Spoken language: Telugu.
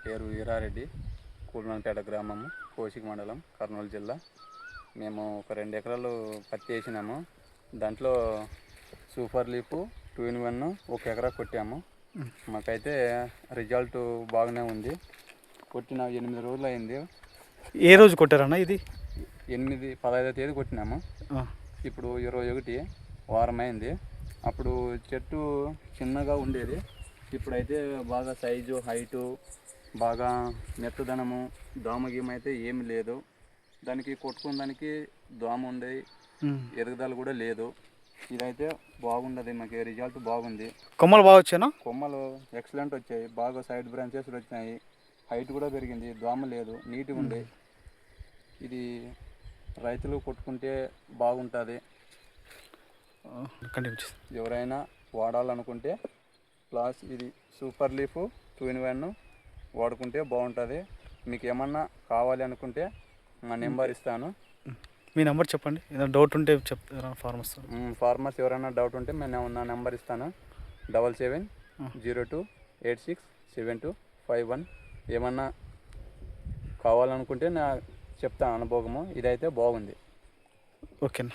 పేరు వీరారెడ్డి, కూల్మన్పేట గ్రామము, కోసిక మండలం, కర్నూలు జిల్లా. మేము ఒక 2 ఎకరాలు పత్తి వేసినాము. దాంట్లో సూపర్ లీఫ్ 2-in-1 1 ఎకరా కొట్టాము. మాకైతే రిజల్ట్ బాగానే ఉంది. కొట్టిన 8 రోజులు అయింది. ఏ రోజు కొట్టారన్న ఇది? 15వ తేదీ కొట్టినాము. ఇప్పుడు 21 వారం అయింది. అప్పుడు చెట్టు చిన్నగా ఉండేది, ఇప్పుడైతే బాగా సైజు, హైటు, బాగా మెత్తదనము, దోమ గీమ అయితే ఏమి లేదు. దానికి కొట్టుకున్న దానికి దోమ ఉంది, ఎరుగుదల కూడా లేదు. ఇదైతే బాగుండదు, మాకు రిజల్ట్ బాగుంది. కొమ్మలు బాగా వచ్చానా? కొమ్మలు ఎక్సలెంట్ వచ్చాయి, బాగా సైడ్ బ్రాంచెస్ వచ్చినాయి, హైట్ కూడా పెరిగింది, దోమ లేదు, నీట్గా ఉంది. ఇది రైతులు కొట్టుకుంటే బాగుంటుంది. ఎవరైనా వాడాలనుకుంటే ఇది సూపర్ లీఫ్ 2-in-1 వాడుకుంటే బాగుంటుంది. మీకు ఏమన్నా కావాలి అనుకుంటే మా నెంబర్ ఇస్తాను. మీ నెంబర్ చెప్పండి, ఏదైనా డౌట్ ఉంటే చెప్తారా? ఫార్మర్స్ ఎవరైనా డౌట్ ఉంటే నేను నా నెంబర్ ఇస్తాను, 7702867251. ఏమన్నా కావాలనుకుంటే నా చెప్తాను అనుభవము. ఇదైతే బాగుంది. ఓకేనా.